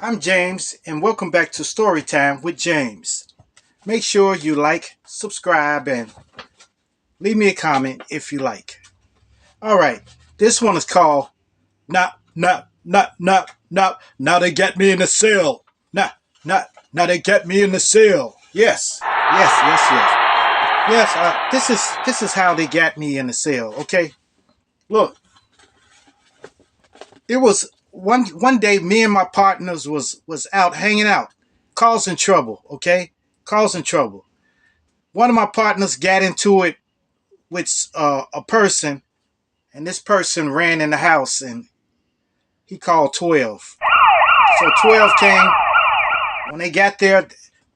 I'm James, and welcome back to Storytime with James. Make sure you like, subscribe, and leave me a comment if you like. All right, this one is called Now they get me in the cell. Now they get me in the cell. Yes. Yes, this is how they got me in the cell. Okay, look, it was one day. Me and my partners was out hanging out, causing trouble. Okay, causing trouble. One of my partners got into it with a person, and this person ran in the house, and he called 12. So 12 came. When they got there,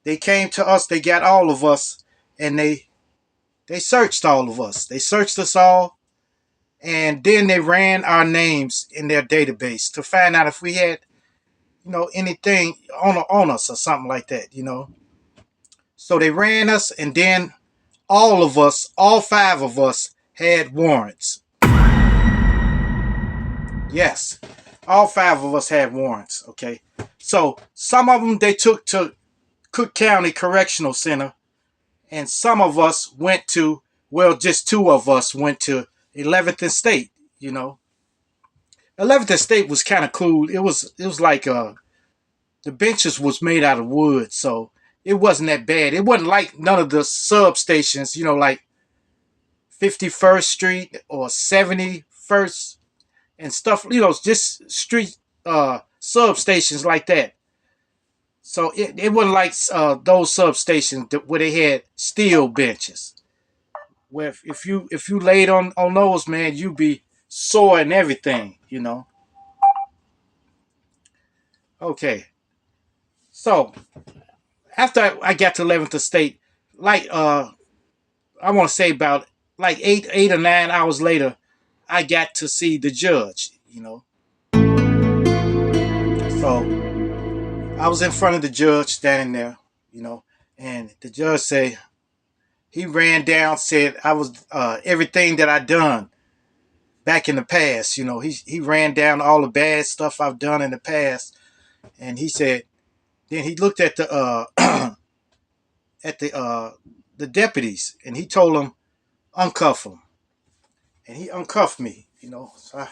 they came to us. They got all of us, and they searched all of us. They searched us all, and then they ran our names in their database to find out if we had, anything on us or something like that. So they ran us, and then all of us, all five of us, had warrants. Yes, all five of us had warrants. Okay, so some of them they took to Cook County Correctional Center, and some of us went to, well, just two of us went to 11th and State. You know, 11th and State was kind of cool. It was like the benches was made out of wood, so it wasn't that bad. It wasn't like none of the substations, like 51st Street or 71st and stuff, just street substations like that. So it wasn't like those substations where they had steel benches. Where if you laid on those, man, you be sore and everything. Okay, so after I got to 11th Estate, like I want to say about like 8 or 9 hours later, I got to see the judge. So I was in front of the judge standing there, and the judge said he ran down, said I was everything that I done back in the past. He ran down all the bad stuff I've done in the past, and he said then he looked at the at the deputies, and he told them uncuff them, and he uncuffed me. So I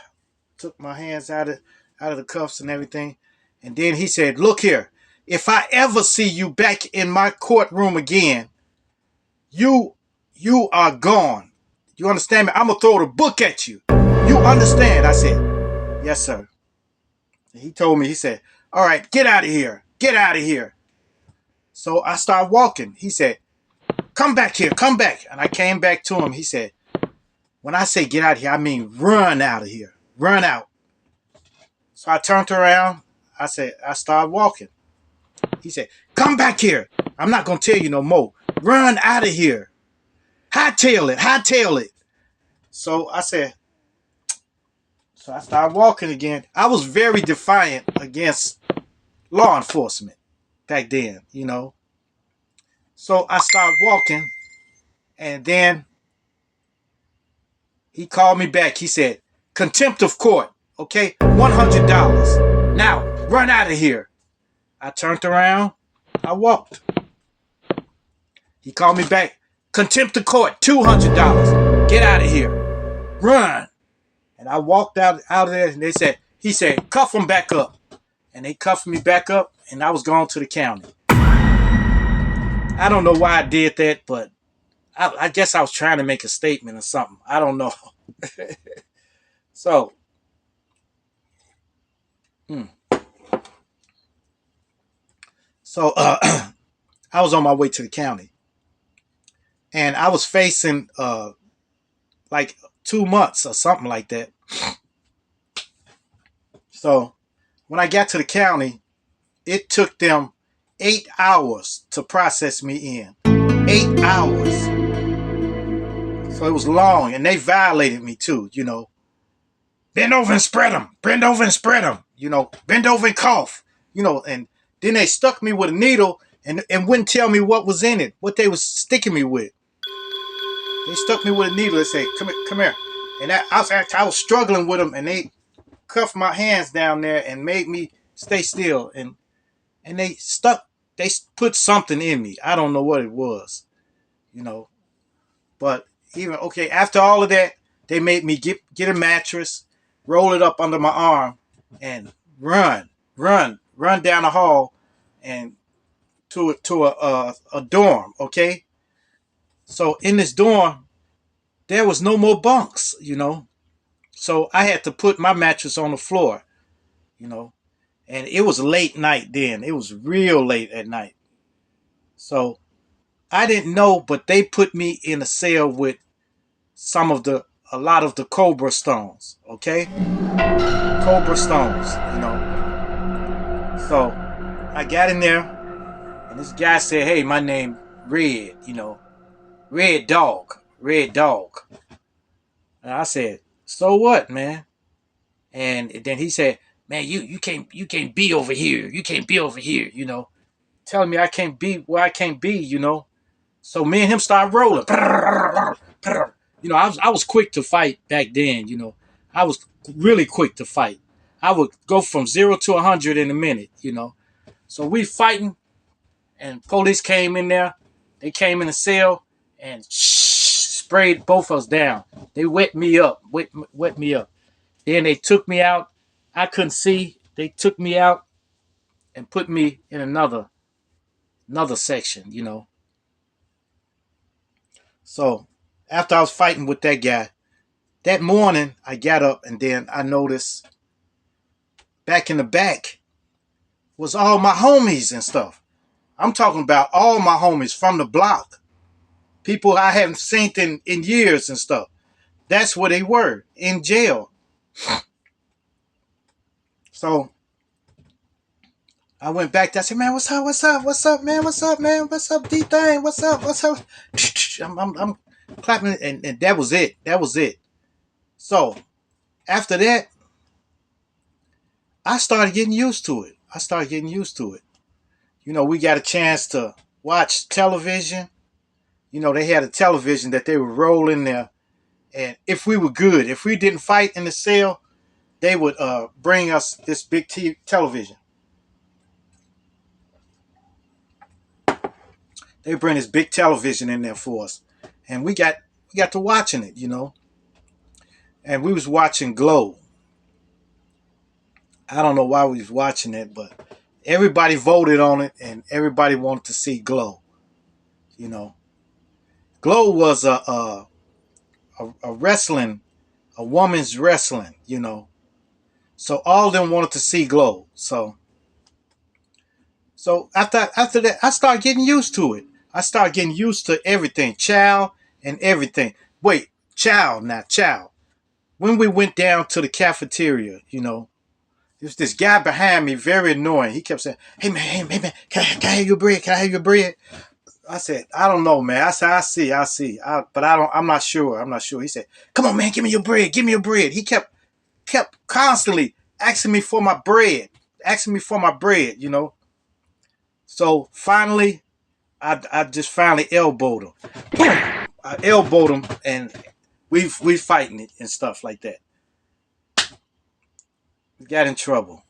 took my hands out of the cuffs and everything, and then he said, "Look here, if I ever see you back in my courtroom again, you you are gone. You understand me? I'm gonna throw the book at you. You understand?" I said, "Yes, sir." And he told me, he said, "All right, get out of here. Get out of here." So I started walking. He said, "Come back here, come back." And I came back to him. He said, "When I say get out of here, I mean run out of here. Run out." So I turned around. I started walking. He said, "Come back here. I'm not gonna tell you no more. Run out of here. Hightail it, hightail it." So I said, so I started walking again. I was very defiant against law enforcement back then. So I started walking, and then he called me back. He said, "Contempt of court, okay? $100. Now, run out of here." I turned around. I walked. He called me back. "Contempt of court, $200. Get out of here. Run." And I walked out of there, and he said, "Cuff him back up." And they cuffed me back up, and I was going to the county. I don't know why I did that, but I guess I was trying to make a statement or something. I don't know. So, hmm. so I was on my way to the county, and I was facing like 2 months or something like that. So when I got to the county, it took them 8 hours to process me in. 8 hours. So it was long, and they violated me too. Bend over and spread them. Bend over and spread them. Bend over and cough. And then they stuck me with a needle and wouldn't tell me what was in it, what they was sticking me with. They stuck me with a needle. They said, "Come here, come here." And I was struggling with them, and they cuffed my hands down there and made me stay still. And and they put something in me. I don't know what it was, you know. But even okay, after all of that, they made me get a mattress, roll it up under my arm, and run down the hall, and to a dorm. Okay, so in this dorm, there was no more bunks, So I had to put my mattress on the floor, you know. And it was late night then. It was real late at night. So I didn't know, but they put me in a cell with a lot of the cobra stones. Okay, cobra stones. So I got in there, and this guy said, "Hey, my name Red. Red Dog, Red Dog." And I said, "So what, man?" And then he said, "Man, you can't be over here. You can't be over here. Telling me I can't be where I can't be. So me and him started rolling. I was quick to fight back then. I was really quick to fight. I would go from 0 to 100 in a minute. So we fighting, and police came in there. They came in the cell and sprayed both of us down. They wet me up. Then they took me out. I couldn't see. They took me out and put me in another section. So after I was fighting with that guy, that morning I got up and then I noticed back in the back was all my homies and stuff. I'm talking about all my homies from the block. People I haven't seen in years and stuff. That's where they were, in jail. So I went back there. I said, "Man, what's up? What's up? What's up, man? What's up, man? What's up, D thing? What's up? What's up?" I'm clapping, and that was it. That was it. So after that, I started getting used to it. I started getting used to it. We got a chance to watch television. They had a television that they would roll in there, and if we were good, if we didn't fight in the cell, they would bring us this big television. They bring this big television in there for us, and we got to watching it. And we was watching Glow. I don't know why we was watching it, but everybody voted on it, and everybody wanted to see Glow. You know, Glow was a wrestling, a woman's wrestling. So all of them wanted to see Glow. So after that, I started getting used to it. I started getting used to everything, chow and everything. Wait, chow now, chow. When we went down to the cafeteria, there's this guy behind me, very annoying. He kept saying, hey man, can I have your bread? Can I have your bread? I said, I don't know, man. I said, I see. But I'm not sure. I'm not sure. He said, come on, man, give me your bread. Give me your bread. He kept constantly asking me for my bread, asking me for my bread. So finally, I just finally elbowed him. Boom! I elbowed him, and we fighting it and stuff like that. We got in trouble.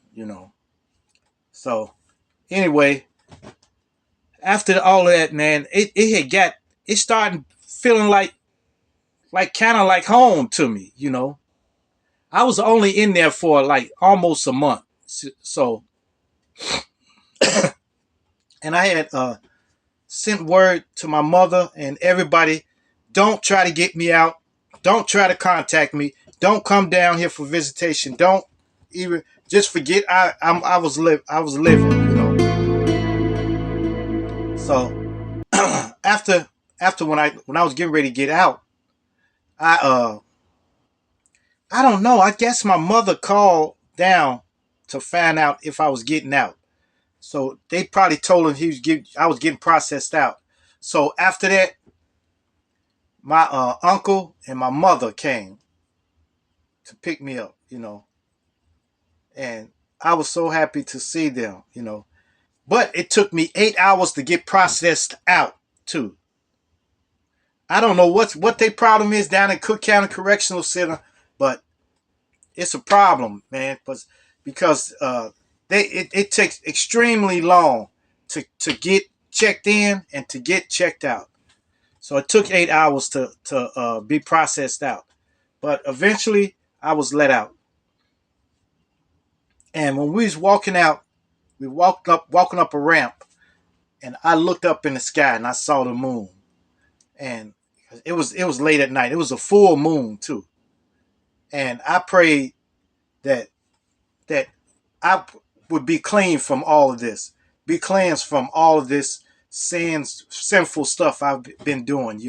So anyway, after all of that, man, it started feeling like kind of like home to me. I was only in there for like almost a month. So, and I had sent word to my mother and everybody, don't try to get me out. Don't try to contact me. Don't come down here for visitation. Don't even just forget I was living. So after when I was getting ready to get out, I I don't know. I guess my mother called down to find out if I was getting out. So they probably told him I was getting processed out. So after that, my uncle and my mother came to pick me up, and I was so happy to see them. But it took me 8 hours to get processed out too. I don't know what their problem is down in Cook County Correctional Center, but it's a problem, man. Because it takes extremely long to get checked in and to get checked out. So it took 8 hours to be processed out. But eventually, I was let out. And when we was walking out, we walking up a ramp, and I looked up in the sky and I saw the moon. And it was late at night. It was a full moon too. And I prayed that that I would be clean from all of this, be cleansed from all of this sinful stuff I've been doing,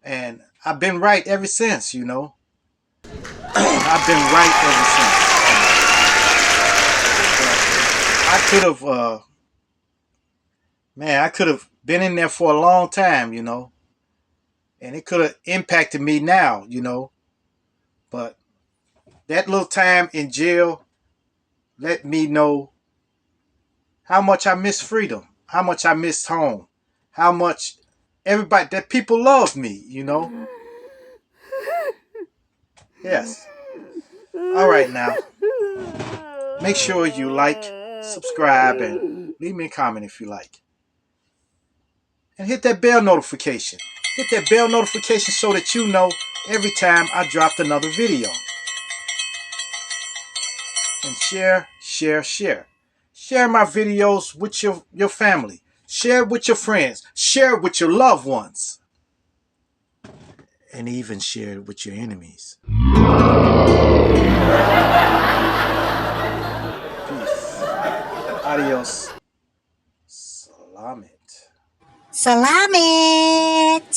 and I've been right ever since. I've been right ever since. I could have, man, I could have been in there for a long time, and it could have impacted me now. But that little time in jail let me know how much I miss freedom, how much I missed home, how much everybody that people love me. Yes. All right, now make sure you like, subscribe, and leave me a comment if you like. And hit that bell notification. Hit that bell notification so that you know every time I dropped another video. And share, share, share. Share my videos with your family. Share it with your friends. Share it with your loved ones. And even share it with your enemies. Peace. Adios. Salamat. Salamat!